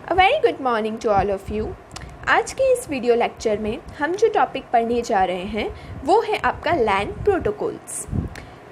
A very good morning to all of you. आज के इस वीडियो लेक्चर में हम जो टॉपिक पढ़ने जा रहे हैं वो है आपका लैन प्रोटोकॉल्स।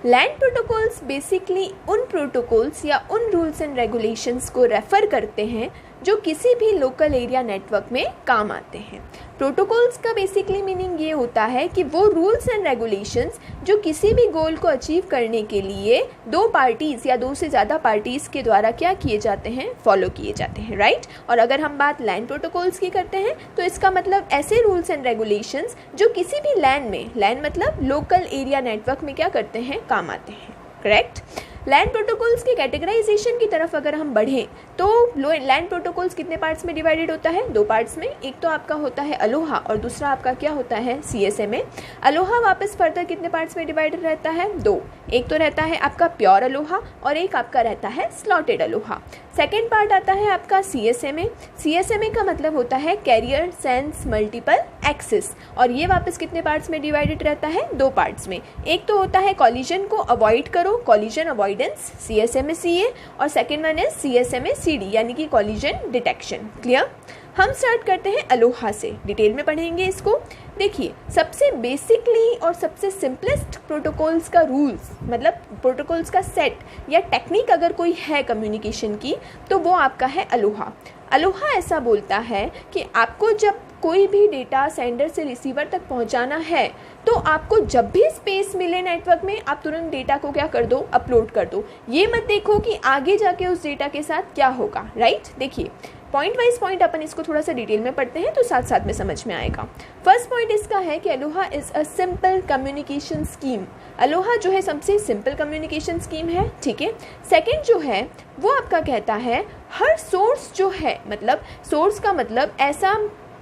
लैन प्रोटोकॉल्स बेसिकली उन प्रोटोकॉल्स या उन रूल्स एंड रेगुलेशंस को रेफ़र करते हैं जो किसी भी लोकल एरिया नेटवर्क में काम आते हैं। प्रोटोकॉल्स का बेसिकली मीनिंग ये होता है कि वो रूल्स एंड रेगुलेशंस जो किसी भी गोल को अचीव करने के लिए दो पार्टीज़ या दो से ज़्यादा पार्टीज़ के द्वारा क्या किए जाते हैं, फॉलो किए जाते हैं, राइट। और अगर हम बात लैन प्रोटोकॉल्स की करते हैं तो इसका मतलब ऐसे रूल्स एंड रेगुलेशंस जो किसी भी लैन में, लैन मतलब लोकल एरिया नेटवर्क में क्या करते हैं, काम आते हैं, करेक्ट। लैन प्रोटोकॉल्स के कैटेगराइजेशन की तरफ अगर हम बढ़ें तो लैन प्रोटोकॉल्स कितने पार्ट्स में डिवाइडेड होता है? दो पार्ट्स में। एक तो आपका होता है अलोहा और दूसरा आपका क्या होता है, CSMA। अलोहा वापस फर्दर कितने पार्ट्स में डिवाइडेड रहता है? दो। एक तो रहता है आपका प्योर अलोहा और एक आपका रहता है स्लॉटेड अलोहा। सेकेंड पार्ट आता है आपका CSMA। CSMA का मतलब होता है कैरियर सेंस मल्टीपल एक्सेस और ये वापस कितने पार्ट्स में डिवाइडेड रहता है? दो पार्ट्स में। एक तो होता है कॉलिजन को अवॉइड करो, कॉलिजन अवॉइडेंस, CSMA-CA, और सेकेंड वन इज CSMA-CD यानी कि कॉलिजन डिटेक्शन। क्लियर? हम स्टार्ट करते हैं अलोहा से, डिटेल में पढ़ेंगे इसको। देखिए, सबसे बेसिकली और सबसे सिंपलेस्ट प्रोटोकॉल्स का रूल्स मतलब प्रोटोकॉल्स का सेट या टेक्निक अगर कोई है कम्युनिकेशन की तो वो आपका है अलोहा। अलोहा ऐसा बोलता है कि आपको जब कोई भी डेटा सेंडर से रिसीवर तक पहुंचाना है तो आपको जब भी स्पेस मिले नेटवर्क में आप तुरंत डेटा को क्या कर दो, अपलोड कर दो। ये मत देखो कि आगे जाके उस डेटा के साथ क्या होगा, राइट। देखिए, पॉइंट वाइज पॉइंट अपन इसको थोड़ा सा डिटेल में पढ़ते हैं तो साथ साथ में समझ में आएगा। फर्स्ट पॉइंट इसका है कि Aloha is a simple communication scheme. Aloha जो है सबसे सिंपल कम्युनिकेशन स्कीम है, ठीक है। सेकंड जो है वो आपका कहता है हर सोर्स जो है, मतलब सोर्स का मतलब ऐसा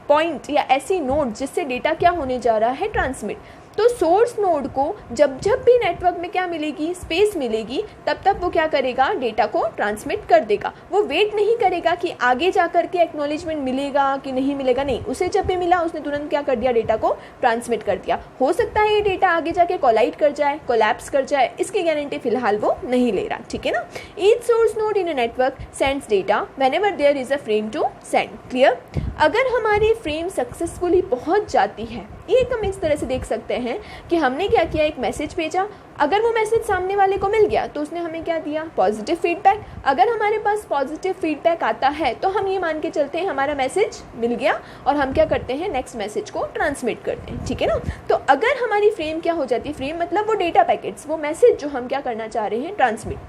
पॉइंट या ऐसी नोड जिससे डेटा क्या होने जा रहा है, ट्रांसमिट। तो सोर्स नोड को जब जब भी नेटवर्क में क्या मिलेगी, स्पेस मिलेगी, तब तब वो क्या करेगा, डेटा को ट्रांसमिट कर देगा। वो वेट नहीं करेगा कि आगे जा कर के एक्नॉलेजमेंट मिलेगा कि नहीं मिलेगा, नहीं, उसे जब भी मिला उसने तुरंत क्या कर दिया, डेटा को ट्रांसमिट कर दिया। हो सकता है ये डेटा आगे जाके कोलाइड कर जाए, कोलैप्स कर जाए, इसकी गारंटी फिलहाल वो नहीं ले रहा, ठीक है ना। Each source node in a network sends data whenever there is a frame to send. Clear? अगर हमारी फ्रेम सक्सेसफुली पहुंच जाती है, एक हम इस तरह से देख सकते हैं कि हमने क्या किया, एक मैसेज भेजा, अगर वो मैसेज सामने वाले को मिल गया तो उसने हमें क्या दिया, पॉजिटिव फीडबैक। अगर हमारे पास पॉजिटिव फीडबैक आता है तो हम ये मान के चलते हैं हमारा मैसेज मिल गया और हम क्या करते हैं, नेक्स्ट मैसेज को ट्रांसमिट करते हैं, ठीक है ना। तो अगर हमारी फ्रेम क्या हो जाती है, फ्रेम मतलब वो डेटा पैकेट्स, वो मैसेज जो हम क्या करना चाह रहे हैं, transmit.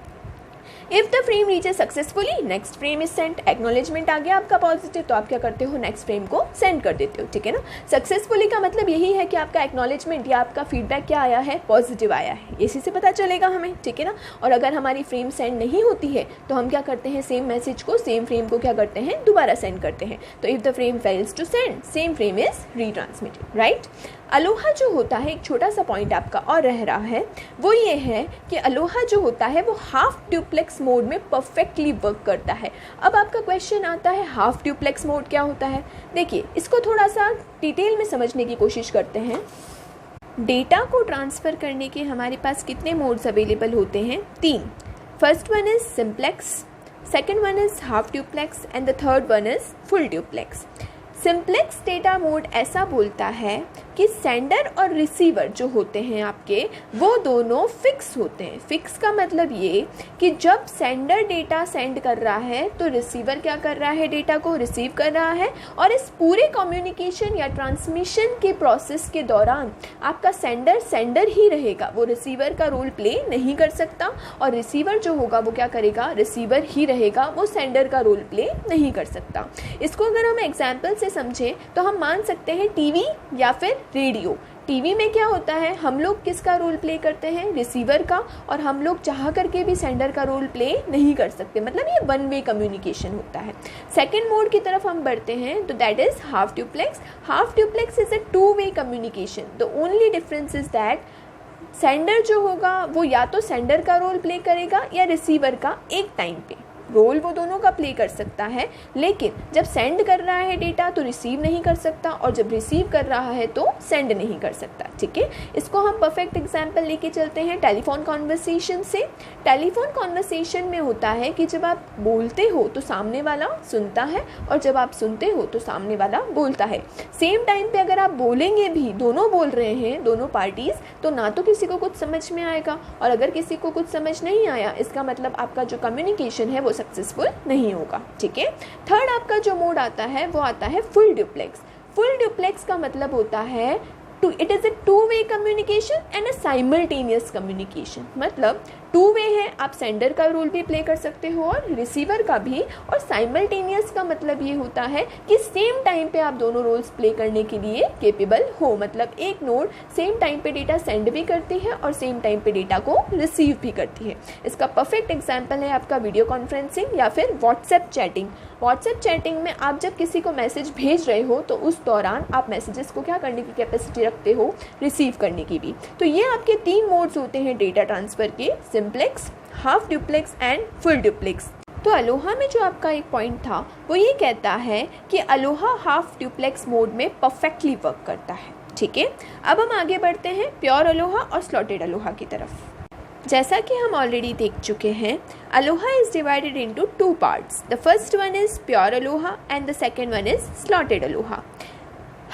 If the frame reaches successfully next frame is sent. Acknowledgement आ गया आपका पॉजिटिव तो आप क्या करते हो, नेक्स्ट फ्रेम को सेंड कर देते हो, ठीक है ना। सक्सेसफुली का मतलब यही है कि आपका एक्नॉलेजमेंट या आपका फीडबैक क्या आया है, पॉजिटिव आया है, इसी से पता चलेगा हमें, ठीक है ना। और अगर हमारी फ्रेम सेंड नहीं होती है तो हम क्या करते हैं, सेम मैसेज को, सेम फ्रेम को क्या करते हैं, दोबारा सेंड करते हैं। तो if the frame fails to send, same frame is retransmitted, right. ALOHA जो होता है, एक छोटा सा पॉइंट आपका और रह रहा है, वो ये है कि अलोहा जो होता है वो हाफ ड्यूप्लेक्स मोड में परफेक्टली वर्क करता है। अब आपका क्वेश्चन आता है हाफ ड्यूप्लेक्स मोड क्या होता है। देखिए, इसको थोड़ा सा डिटेल में समझने की कोशिश करते हैं। डेटा को ट्रांसफ़र करने के हमारे पास कितने मोड्स अवेलेबल होते हैं? 3। First one is simplex, second one is half duplex and the third one is full duplex. Simplex data mode ऐसा बोलता है कि सेंडर और रिसीवर जो होते हैं आपके, वो दोनों फिक्स होते हैं। फिक्स का मतलब ये कि जब सेंडर डेटा सेंड कर रहा है तो रिसीवर क्या कर रहा है, डेटा को रिसीव कर रहा है। और इस पूरे कम्युनिकेशन या ट्रांसमिशन के प्रोसेस के दौरान आपका सेंडर ही रहेगा, वो रिसीवर का रोल प्ले नहीं कर सकता। और रिसीवर जो होगा वो क्या करेगा, रिसीवर ही रहेगा, वो सेंडर का रोल प्ले नहीं कर सकता। इसको अगर हम एग्जाम्पल से समझें तो हम मान सकते हैं टीवी या फिर रेडियो। टीवी में क्या होता है, हम लोग किसका रोल प्ले करते हैं, रिसीवर का, और हम लोग चाह करके भी सेंडर का रोल प्ले नहीं कर सकते, मतलब ये वन वे कम्युनिकेशन होता है। सेकेंड मोड की तरफ हम बढ़ते हैं तो that is half duplex. Half duplex is a two way communication. The only difference is that sender जो होगा वो या तो सेंडर का रोल प्ले करेगा या रिसीवर का एक टाइम पे, रोल वो दोनों का प्ले कर सकता है, लेकिन जब सेंड कर रहा है डेटा तो रिसीव नहीं कर सकता, और जब रिसीव कर रहा है तो सेंड नहीं कर सकता। ठीक है, इसको हम परफेक्ट एग्जाम्पल लेके चलते हैं टेलीफोन कॉन्वर्सेशन से। टेलीफोन कॉन्वर्सेशन में होता है कि जब आप बोलते हो तो सामने वाला सुनता है, और जब आप सुनते हो तो सामने वाला बोलता है। सेम टाइम पे अगर आप बोलेंगे भी, दोनों बोल रहे हैं दोनों पार्टीज, तो ना तो किसी को कुछ समझ में आएगा, और अगर किसी को कुछ समझ नहीं आया इसका मतलब आपका जो कम्युनिकेशन है वो सक्सेसफुल नहीं होगा। ठीक है, थर्ड आपका जो मोड आता है वो आता है फुल ड्यूप्लेक्स। फुल ड्यूप्लेक्स का मतलब होता है it is a two-way communication and a simultaneous communication। मतलब टू वे है, आप सेंडर का रोल भी प्ले कर सकते हो और रिसीवर का भी, और साइमल्टेनियस का मतलब ये होता है कि सेम टाइम पे आप दोनों रोल्स प्ले करने के लिए केपेबल हो। मतलब एक नोड सेम टाइम पे डेटा सेंड भी करती है और सेम टाइम पे डेटा को रिसीव भी करती है। इसका परफेक्ट एग्जाम्पल है आपका वीडियो कॉन्फ्रेंसिंग या फिर व्हाट्सएप चैटिंग। व्हाट्सएप चैटिंग में आप जब किसी को मैसेज भेज रहे हो तो उस दौरान आप मैसेजेस को क्या करने की कैपेसिटी रखते हो, रिसीव करने की भी। तो ये आपके 3 मोड्स होते हैं डेटा ट्रांसफ़र के, simplex, half duplex and full duplex. तो अलोहा में जो आपका एक पॉइंट था वो ये कहता है कि अलोहा हाफ ड्यूप्लेक्स मोड में परफेक्टली वर्क करता है। ठीक है, अब हम आगे बढ़ते हैं प्योर अलोहा और स्लॉटेड अलोहा की तरफ। जैसा कि हम ऑलरेडी देख चुके हैं, Aloha is divided into 2 parts. The first one is pure Aloha and the second one is slotted Aloha.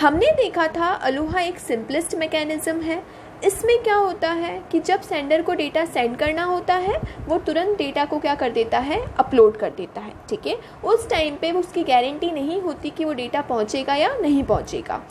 हमने देखा था अलोहा एक सिंपलेस्ट मैकेनिज्म है। इसमें क्या होता है कि जब सेंडर को डेटा सेंड करना होता है वो तुरंत डेटा को क्या कर देता है, अपलोड कर देता है। ठीक है, उस टाइम पे उसकी गारंटी नहीं होती कि वो डेटा पहुंचेगा या नहीं पहुंचेगा।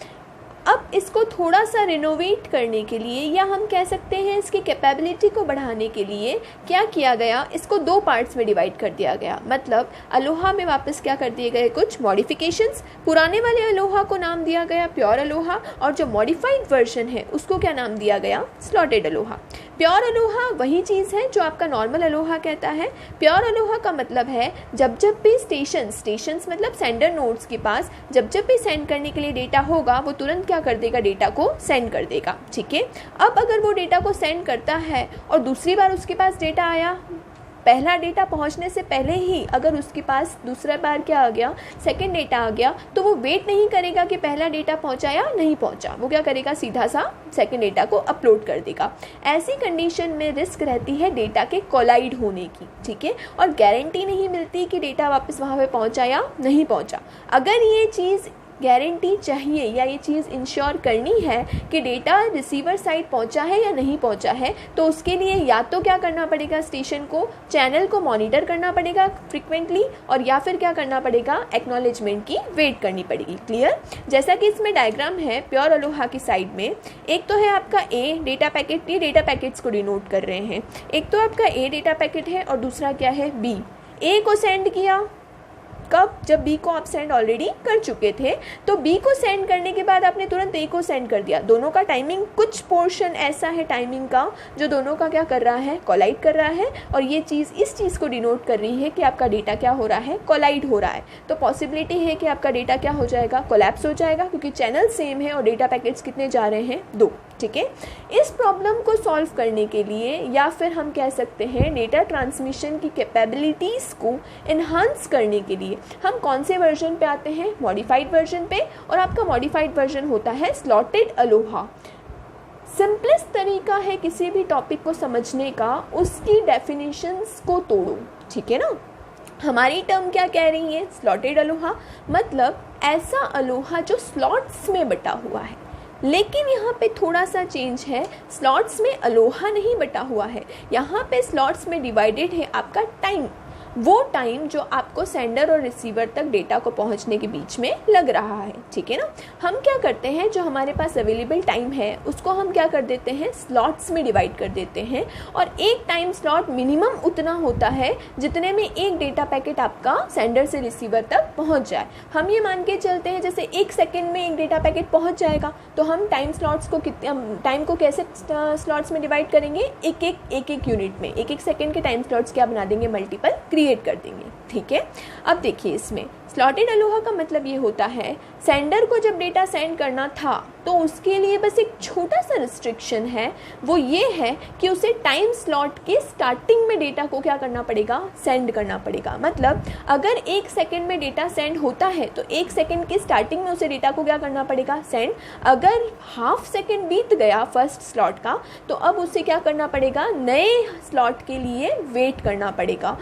अब इसको थोड़ा सा रिनोवेट करने के लिए, या हम कह सकते हैं इसकी कैपेबिलिटी को बढ़ाने के लिए क्या किया गया, इसको 2 पार्ट्स में डिवाइड कर दिया गया। मतलब अलोहा में वापस क्या कर दिए गए, कुछ मॉडिफिकेशंस। पुराने वाले अलोहा को नाम दिया गया प्योर अलोहा, और जो मॉडिफाइड वर्जन है उसको क्या नाम दिया गया, स्लॉटेड अलोहा। प्योर अलोहा वही चीज़ है जो आपका नॉर्मल अलोहा कहता है। प्योर अलोहा का मतलब है जब जब भी स्टेशंस मतलब सेंडर नोड्स के पास जब जब भी सेंड करने के लिए डेटा होगा वो तुरंत क्या कर देगा, डेटा को सेंड कर देगा। ठीक है, अब अगर वो डेटा को सेंड करता है और दूसरी बार उसके पास डेटा आया, पहला डेटा पहुंचने से पहले ही अगर उसके पास दूसरा बार क्या आ गया, सेकंड डेटा आ गया, तो वो वेट नहीं करेगा कि पहला डेटा पहुंचा या नहीं पहुंचा, वो क्या करेगा, सीधा सा सेकंड डेटा को अपलोड कर देगा। ऐसी कंडीशन में रिस्क रहती है डेटा के कोलाइड होने की। ठीक है, और गारंटी नहीं मिलती कि डेटा वापस वहाँ पे पहुंचा या नहीं पहुंचा। अगर ये चीज़ गारंटी चाहिए या ये चीज़ इंश्योर करनी है कि डेटा रिसीवर साइड पहुंचा है या नहीं पहुंचा है, तो उसके लिए या तो क्या करना पड़ेगा, स्टेशन को, चैनल को मॉनिटर करना पड़ेगा फ्रिक्वेंटली, और या फिर क्या करना पड़ेगा, एक्नॉलेजमेंट की वेट करनी पड़ेगी। क्लियर? जैसा कि इसमें डायग्राम है प्योर अलोहा की साइड में, एक तो है आपका ए डेटा पैकेट, ये डेटा पैकेट्स को डिनोट कर रहे हैं। एक तो आपका ए डेटा पैकेट है और दूसरा क्या है, बी। ए को सेंड किया कब, जब बी को आप सेंड ऑलरेडी कर चुके थे, तो बी को सेंड करने के बाद आपने तुरंत ए को सेंड कर दिया। दोनों का टाइमिंग, कुछ पोर्शन ऐसा है टाइमिंग का जो दोनों का क्या कर रहा है, कोलाइड कर रहा है, और ये चीज़ इस चीज़ को डिनोट कर रही है कि आपका डेटा क्या हो रहा है, कोलाइड हो रहा है। तो पॉसिबिलिटी है कि आपका डेटा क्या हो जाएगा, कोलैप्स हो जाएगा, क्योंकि चैनल सेम है और डेटा पैकेट्स कितने जा रहे हैं, 2। ठीक है, इस प्रॉब्लम को सॉल्व करने के लिए, या फिर हम कह सकते हैं डेटा ट्रांसमिशन की कैपेबिलिटीज़ को इन्हांस करने के लिए, हम कौन से वर्जन पे आते हैं, मॉडिफाइड वर्जन पे, और आपका मॉडिफाइड वर्जन होता है स्लॉटेड अलोहा। सिंपलेस्ट तरीका है किसी भी टॉपिक को समझने का, उसकी डेफिनेशंस को तोड़ो। ठीक है ना, हमारी टर्म क्या कह रही है, स्लॉटेड अलोहा मतलब ऐसा अलोहा जो स्लॉट्स में बटा हुआ है। लेकिन यहाँ पे थोड़ा सा चेंज है, स्लॉट्स में अलोहा नहीं बटा हुआ है, यहाँ पे स्लॉट्स में डिवाइडेड है आपका टाइम, वो टाइम जो आपको सेंडर और रिसीवर तक डेटा को पहुंचने के बीच में लग रहा है। ठीक है ना, हम क्या करते हैं, जो हमारे पास अवेलेबल टाइम है उसको हम क्या कर देते हैं, स्लॉट्स में डिवाइड कर देते हैं, और एक टाइम स्लॉट मिनिमम उतना होता है जितने में एक डेटा पैकेट आपका सेंडर से रिसीवर तक पहुंच जाए। हम ये मान के चलते हैं जैसे 1 सेकेंड में एक डेटा पैकेट पहुंच जाएगा, तो हम टाइम स्लॉट्स को टाइम को कैसे स्लॉट्स में डिवाइड करेंगे, एक एक यूनिट में, 1 सेकेंड के टाइम स्लॉट्स क्या बना देंगे, मल्टीपल क्रिएट क्रिएट कर देंगे, ठीक है। अब देखिए इसमें स्लॉटेड अलोहा का मतलब ये होता है सेंडर को जब डेटा सेंड करना था तो उसके लिए बस एक छोटा सा रिस्ट्रिक्शन है, वो ये है कि उसे टाइम स्लॉट के स्टार्टिंग में डेटा को क्या करना पड़ेगा, सेंड करना पड़ेगा। मतलब अगर 1 सेकेंड में डेटा सेंड होता है तो 1 सेकेंड के स्टार्टिंग में उसे डेटा को क्या करना पड़ेगा, सेंड। अगर हाफ सेकेंड बीत गया फर्स्ट स्लॉट का तो अब उसे क्या करना पड़ेगा, नए स्लॉट के लिए वेट करना पड़ेगा।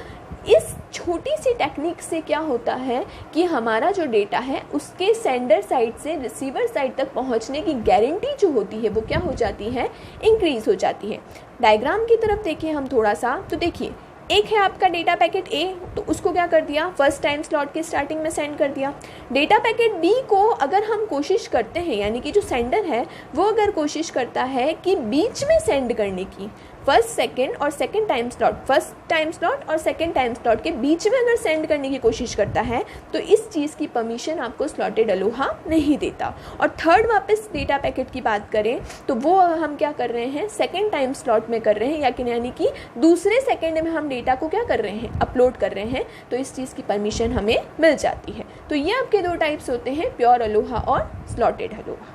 इस छोटी सी टेक्निक से क्या होता है कि हमारा जो डेटा है उसके सेंडर साइड से रिसीवर साइड तक पहुंचने की गारंटी जो होती है वो क्या हो जाती है, इंक्रीज हो जाती है। डायग्राम की तरफ देखिए हम थोड़ा सा, तो देखिए एक है आपका डेटा पैकेट ए, तो उसको क्या कर दिया, फर्स्ट टाइम स्लॉट के स्टार्टिंग में सेंड कर दिया। डेटा पैकेट बी को अगर हम कोशिश करते हैं, यानी कि जो सेंडर है वो अगर कोशिश करता है कि बीच में सेंड करने की, फर्स्ट सेकेंड और second time slot, first time slot और सेकेंड टाइम स्लॉट के बीच में अगर सेंड करने की कोशिश करता है तो इस चीज़ की परमिशन आपको स्लॉटेड अलोहा नहीं देता। और थर्ड वापस डेटा पैकेट की बात करें तो वो हम क्या कर रहे हैं, सेकेंड टाइम स्लॉट में कर रहे हैं, यानी कि दूसरे सेकेंड में हम डेटा को क्या कर रहे हैं, अपलोड कर रहे हैं, तो इस चीज़ की परमिशन हमें मिल जाती है। तो ये आपके दो टाइप्स होते हैं, प्योर अलोहा और स्लॉटेड अलोहा।